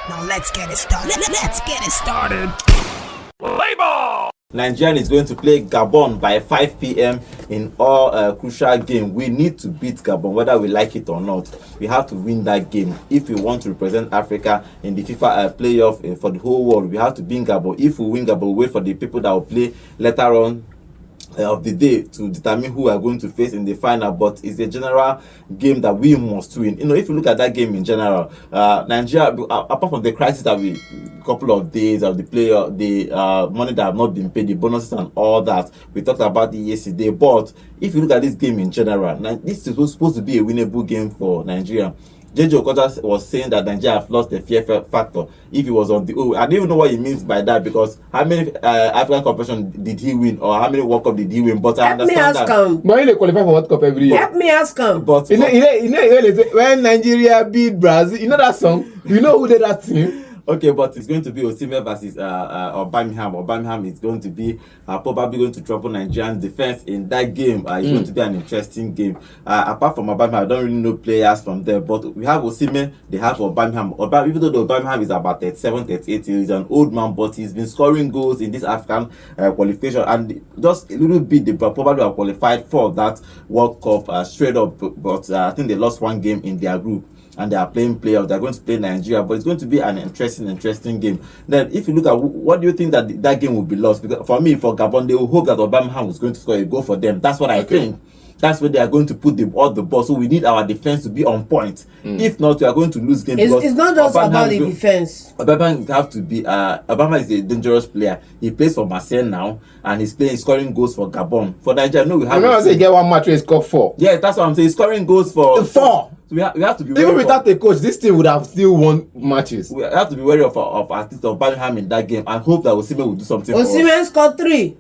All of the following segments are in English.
Now let's get it started. Let's get it started. Play ball! Nigeria is going to play Gabon by 5 p.m. in all crucial game. We need to beat Gabon, whether we like it or not. We have to win that game if we want to represent Africa in the FIFA playoff for the whole world. We have to beat Gabon. If we win Gabon, we wait for the people that will play later on of the day to determine who we are going to face in the final. But it's a general game that we must win. You know, if you look at that game in general, Nigeria, apart from the crisis that we couple of days of the player, the money that have not been paid, the bonuses and all that, we talked about it yesterday. But if you look at this game in general, this is supposed to be a winnable game for Nigeria. JJ Okocha was saying that Nigeria have lost the fear factor. If he was on the I don't even know what he means by that, because how many African competitions did he win, or how many World Cup did he win? But I understand that. But they qualify for World Cup every year. Help me ask him. But you know, when Nigeria beat Brazil, you know that song? You know who did that team? Okay, but it's going to be OSIMHEN versus Aubameyang. Aubameyang is going to be probably going to trouble Nigerian defense in that game. It's going to be an interesting game. Apart from Aubameyang, I don't really know players from there, but we have OSIMHEN, they have Aubameyang. Even though the Aubameyang is about 37, 38, he's an old man, but he's been scoring goals in this African qualification, and just a little bit, they probably have qualified for that World Cup straight up, but I think they lost one game in their group. And they are playing playoffs. They're going to play Nigeria, but it's going to be an interesting game. Then, if you look at what do you think that game will be lost? Because for me, for Gabon, they will hope that Aubameyang was going to score a goal for them. That's what I think. That's where they are going to put all the ball. So we need our defense to be on point. If not, we are going to lose game. It's not just about the defense. Aubameyang have to be. Aubameyang is a dangerous player. He plays for Marseille now, and he's scoring goals for Gabon. For Nigeria, no, we have. I'm not saying get one match where he scored 4. Yeah, that's what I'm saying. He's scoring goals for 4. So we have to be even without the coach, this team would have still won matches. We have to be wary of artists of Aubameyang in that game, and hope that OSIMHEN will do something. OSIMHEN scored 3.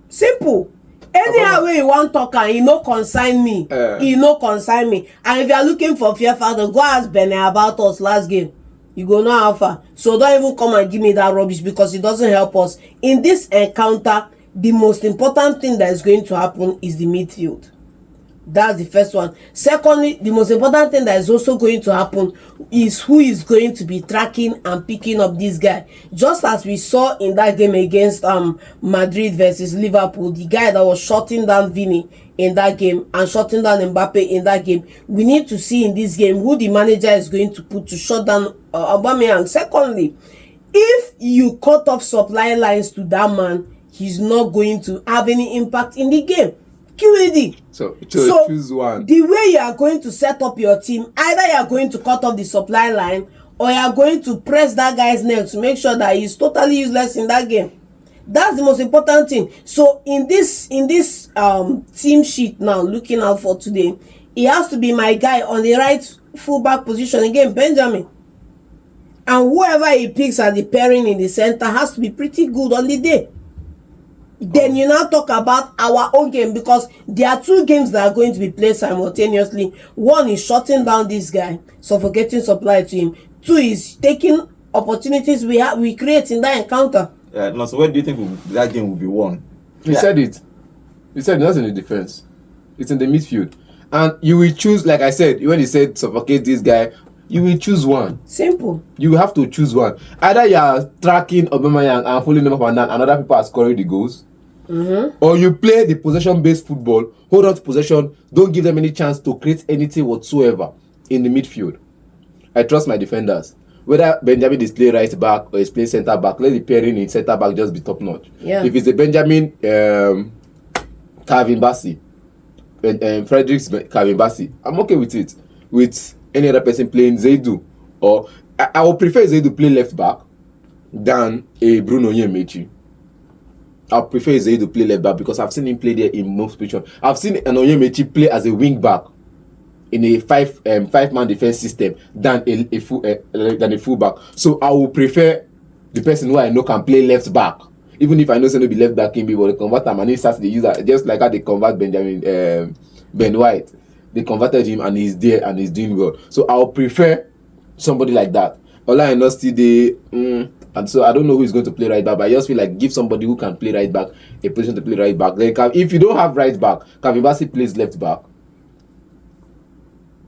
Simple. Anyhow way you want talk, and he no consign me. He no consign me. And if you are looking for fear factor, go ask Benin about us last game. You go know how far. So don't even come and give me that rubbish, because it doesn't help us. In this encounter, the most important thing that is going to happen is the midfield. That's the first one. Secondly, the most important thing that is also going to happen is who is going to be tracking and picking up this guy. Just as we saw in that game against Madrid versus Liverpool, the guy that was shutting down Vini in that game and shutting down Mbappe in that game. We need to see in this game who the manager is going to put to shut down Aubameyang. Secondly, if you cut off supply lines to that man, he's not going to have any impact in the game. QED. So choose one. The way you are going to set up your team, either you are going to cut off the supply line, or you are going to press that guy's neck to make sure that he's totally useless in that game. That's the most important thing. So in this team sheet now, looking out for today, he has to be my guy on the right fullback position again, Benjamin. And whoever he picks as the pairing in the center has to be pretty good on the day. Then you now talk about our own game, because there are 2 games that are going to be played simultaneously. One is shutting down this guy, suffocating supply to him. 2 is taking opportunities we create in that encounter. No, so where do you think that game will be won? He said it. He said it's not in the defense. It's in the midfield. And you will choose, like I said, when he said suffocate this guy, you will choose one. Simple. You have to choose one. Either you are tracking Aubameyang and following him up and down, and other people are scoring the goals. Or you play the possession-based football, hold on to possession, don't give them any chance to create anything whatsoever in the midfield. I trust my defenders. Whether Benjamin is playing right back or is playing centre back, let the pairing in centre back just be top notch. Yeah. If it's a Benjamin Calvin Bassey, Fredericks Calvin Bassey, I'm okay with it. With any other person playing Zaidu, or I would prefer Zaidu play left back than a Bruno Onyemaechi. I prefer Zaidu play left back, because I've seen him play there in most positions. I've seen an Onyemaechi play as a wing back in a five-man defense system than a fullback. So I will prefer the person who I know can play left back, even if I know somebody be left back in, but they convert him and he starts the user, just like how they convert Ben White. They converted him and he's there and he's doing well. So I'll prefer somebody like that. Ola and Nosty, and so I don't know who is going to play right back, but I just feel like give somebody who can play right back a position to play right back. Then if you don't have right back, Calvin Bassey plays left back.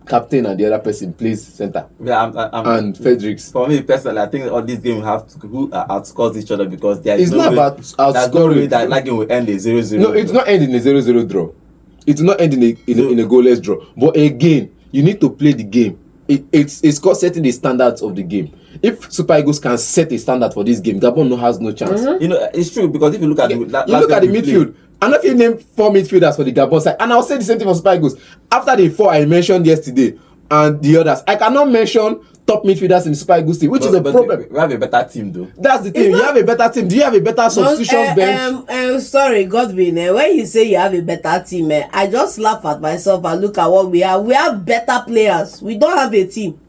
captain and the other person plays center. Yeah, and Fredericks. For me personally, I think all these games have to who outscores each other because there is It's not about outscoring. That game will end a 0-0. No, it's not end in a 0-0 draw. It will not end in a goalless draw. But again, you need to play the game. It's called setting the standards of the game. If Super Eagles can set a standard for this game, Gabon has no chance. You know, it's true because if you look at you look at the midfield. And if you name 4 midfielders for the Gabon side, and I'll say the same thing for Super Eagles. After the 4 I mentioned yesterday and the others, I cannot mention top midfielders in the Super Eagles team, which is a problem. We have a better team though. That's the thing. You have a better team. Do you have a better substitutions bench? Sorry, Godwin. When you say you have a better team, I just laugh at myself and look at what we have. We have better players. We don't have a team.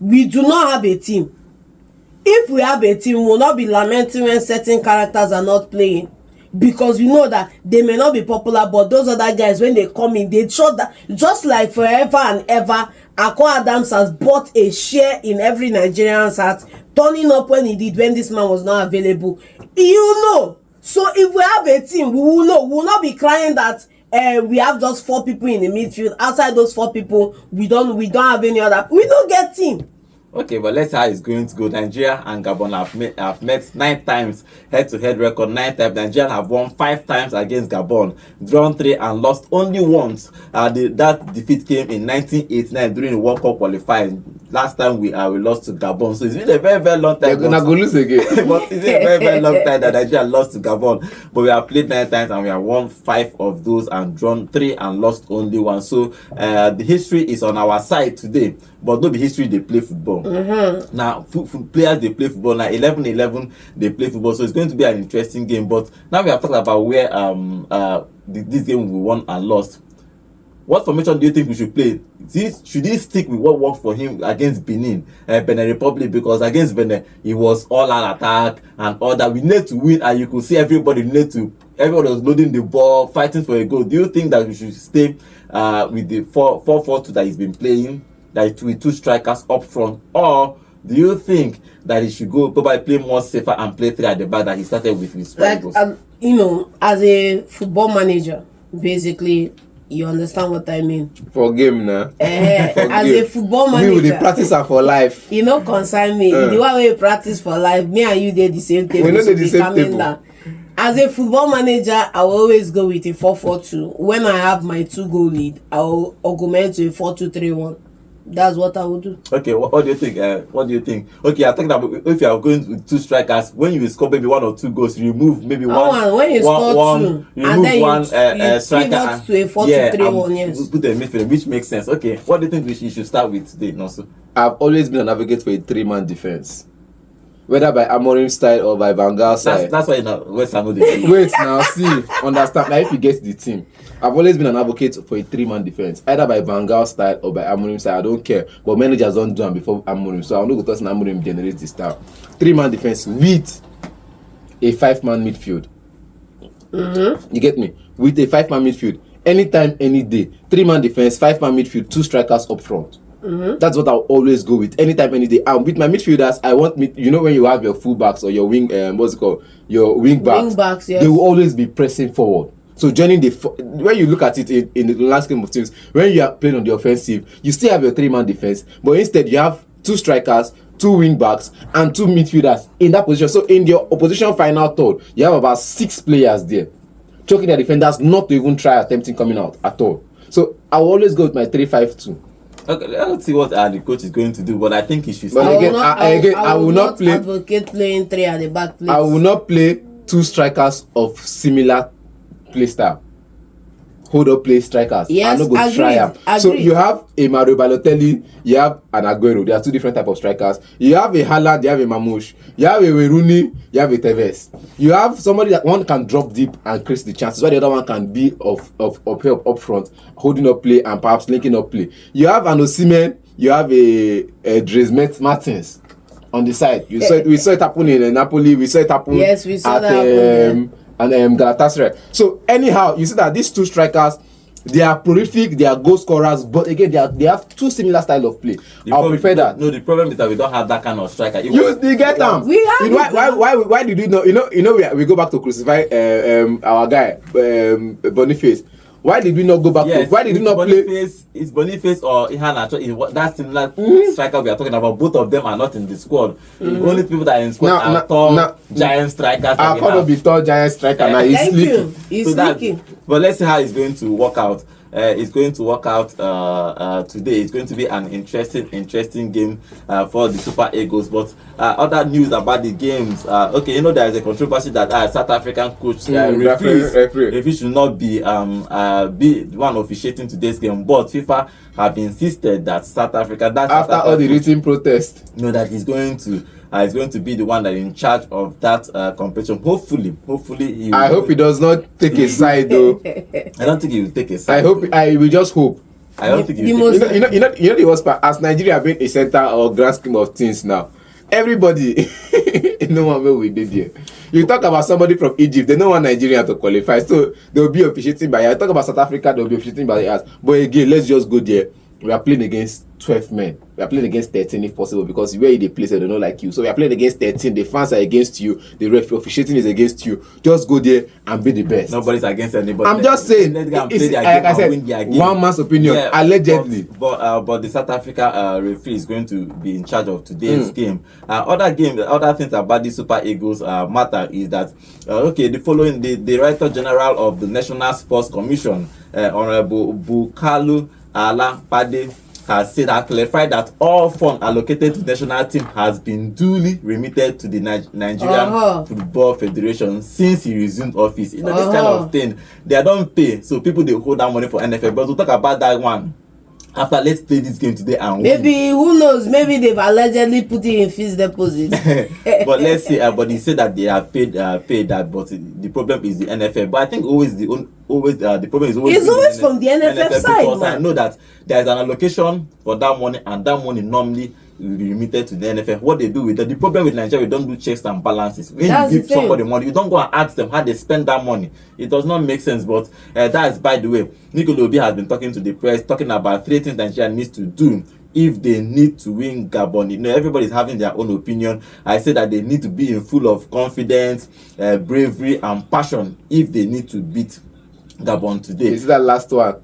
We do not have a team. If we have a team, we will not be lamenting when certain characters are not playing. Because we know that they may not be popular, but those other guys, when they come in, they show that just like forever and ever, Akon Adams has bought a share in every Nigerian's heart, turning up when he did, when this man was not available. You know. So if we have a team, we will know. We will not be crying that we have just 4 people in the midfield. Outside those 4 people, we don't have any other. We don't get team. Okay, but let's see how it's going to go. Nigeria and Gabon have met 9 times, head-to-head record 9 times. Nigeria have won 5 times against Gabon, drawn 3 and lost only once. That defeat came in 1989 during the World Cup Qualification. Last time we lost to Gabon, so it's been a very, very long time. They're gonna go lose again. But it's been a very, very long time that Nigeria lost to Gabon. But we have played 9 times and we have won 5 of those and drawn 3 and lost only 1. So the history is on our side today. But not the history, they play football. Now, players, they play football. Now, 11-11, they play football. So it's going to be an interesting game. But now we have talked about where this game we won and lost. What formation do you think we should play? Should he stick with what worked for him against Benin Republic? Because against Benin, it was all-out attack and all that. We need to win, and you could see everybody was loading the ball, fighting for a goal. Do you think that we should stay with the 4-4-2 that he's been playing? That with 2 strikers up front, or do you think that he should go probably play more safer and play 3 at the back that he started with his Eagles? You know, as a football manager, basically, you understand what I mean. For game now. As a football manager, we will practice for life. You know, concern me. The way we practice for life, me and you did the same thing. We know the same table. As a football manager, I will always go with a 4-4-2. When I have my 2-goal lead, I will augment to a 4-2-3-1. That's what I would do. Okay, what do you think? What do you think? Okay, I'm talking about if you are going with 2 strikers, when you score maybe 1 or 2 goals, you remove maybe one. When you score 2, and then you striker and to a 4-2-3-1. Yes. Put a midfielder, which makes sense. Okay, what do you think we should start with today, Nosu? I've always been an advocate for a 3-man defense, whether by Amorim style or by Van Gaal side. That's why West Ham they wait now, see, understand. Now, if you get the team, I've always been an advocate for a 3-man defense, either by Van Gaal style or by Amorim style. I don't care, but managers don't do them before Amorim, so I'm not going to Amorim generate this style. 3-man defense with a 5-man midfield. You get me? With a 5-man midfield, anytime, any day. 3-man defense, 5-man midfield, 2 strikers up front. That's what I'll always go with. Anytime, any day. And with my midfielders, I want when you have your fullbacks or your your wing backs, yes. They will always be pressing forward. So joining when you look at it in the last game of teams, when you are playing on the offensive, you still have your 3-man defense, but instead you have 2 strikers, 2 wing backs, and 2 midfielders in that position. So in your opposition final third, you have about 6 players there, choking their defenders not to even try attempting coming out at all. So I will always go with my 3-5-2. Okay, let's see what the coach is going to do, but I think he should stay. I will not play. Advocate playing 3 at the back. Please. I will not play 2 strikers of similar play style. Hold up play strikers. Yes, I'm not going to try them. So you have a Mario Balotelli, you have an Aguero. There are 2 different types of strikers. You have a Haaland, you have a Mamouche. You have a Rooney, you have a Tevez. You have somebody that one can drop deep and create the chances, while the other one can be of help up front, holding up play and perhaps linking up play. You have an OSIMHEN, you have a Dries Mertens on the side. We saw it happen in Napoli. We saw it happen. Yes, we saw that and Galatasaray. So anyhow, you see that these 2 strikers, they are prolific, they are goal scorers, but again, they have 2 similar style of play. I prefer that. No, the problem is that we don't have that kind of striker. You get them. Why did you know? We go back to crucify our guy Boniface. Why did we not go back to? Why did we not play? It's Boniface or Ihanacho. That similar striker we are talking about. Both of them are not in the squad. The only people that are in the squad are tall giant strikers. I can't be tall giant striker. Now he's sleeping. He's sleeping. But let's see how it's going to work out. It's going to work out today. It's going to be an interesting game for the Super Eagles. But other news about the games. Okay, you know there is a controversy that South African coach referee should not be the one officiating today's game. But FIFA have insisted that South Africa. After all the written protest, that he's going to be the one that is in charge of that competition. Hopefully I hope he does not take a side though. I don't think he will take a side. I will just hope. I don't think he will take you know the worst part, as Nigeria being a center or grand scheme of things now, everybody no one will we did here. You talk about somebody from Egypt, they don't want Nigeria to qualify, so they'll be officiating by us. Talk about South Africa, they'll be officiating by us. But again, let's just go there. We are playing against 12 men. We are playing against 13 if possible, because where they play, they don't like you. So we are playing against 13. The fans are against you. The referee officiating is against you. Just go there and be the best. Nobody's against anybody. I'm just saying, like I said, one man's opinion, allegedly. But the South Africa referee is going to be in charge of today's game. Other things about the Super Eagles matter is that the Director General of the National Sports Commission, Honorable Bukalu Ala Pade, has clarified that all funds allocated to the national team has been duly remitted to the Nigerian Football Federation since he resumed office. You know, this kind of thing, they don't pay, so people they hold that money for NFL. But we'll talk about that one after. Let's play this game today and maybe who knows? Maybe they've allegedly put it in fixed deposit. But let's see. But he said that they have paid that. But the problem is the NFL. But I think the problem is always from the NFL side. Because I know that there is an allocation for that money, and that money normally will be remitted to the NFL. What they do with that, the problem with Nigeria, we don't do checks and balances. When you give somebody money, you don't go and ask them how they spend that money. It does not make sense. But that is, by the way, Nicolo Obi has been talking to the press, talking about 3 things Nigeria needs to do if they need to win Gabon. You know, everybody's having their own opinion. I say that they need to be in full of confidence, bravery, and passion if they need to beat Gabon today. Is that last one?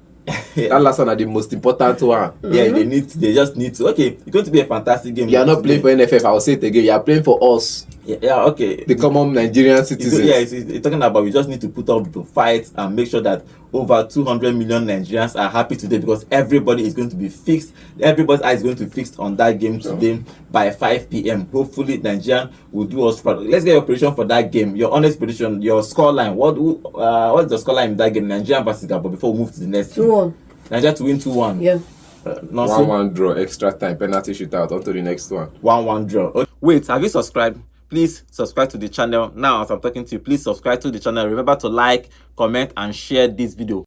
That last one are the most important one. Yeah, they just need to. Okay, it's going to be a fantastic game. You are not playing for NFF. I will say it again. You are playing for us. Yeah, okay. The common Nigerian citizens. It's talking about we just need to put up the fight and make sure that over 200 million Nigerians are happy today, because everybody is going to be fixed. Everybody's eye is going to be fixed on that game today by 5 p.m. Hopefully, Nigerian will do us proud. Let's get your prediction for that game. Your honest prediction, your scoreline. What's the scoreline in that game? Nigerian versus Gabon. Before we move to the next 2-1. Nigeria to win 2-1. Yeah. 1-1 draw, extra time, penalty shootout. On to the next one. 1-1 draw. Okay. Wait, have you subscribed? Please subscribe to the channel now. As I'm talking to you, please subscribe to the channel. Remember to like, comment, and share this video.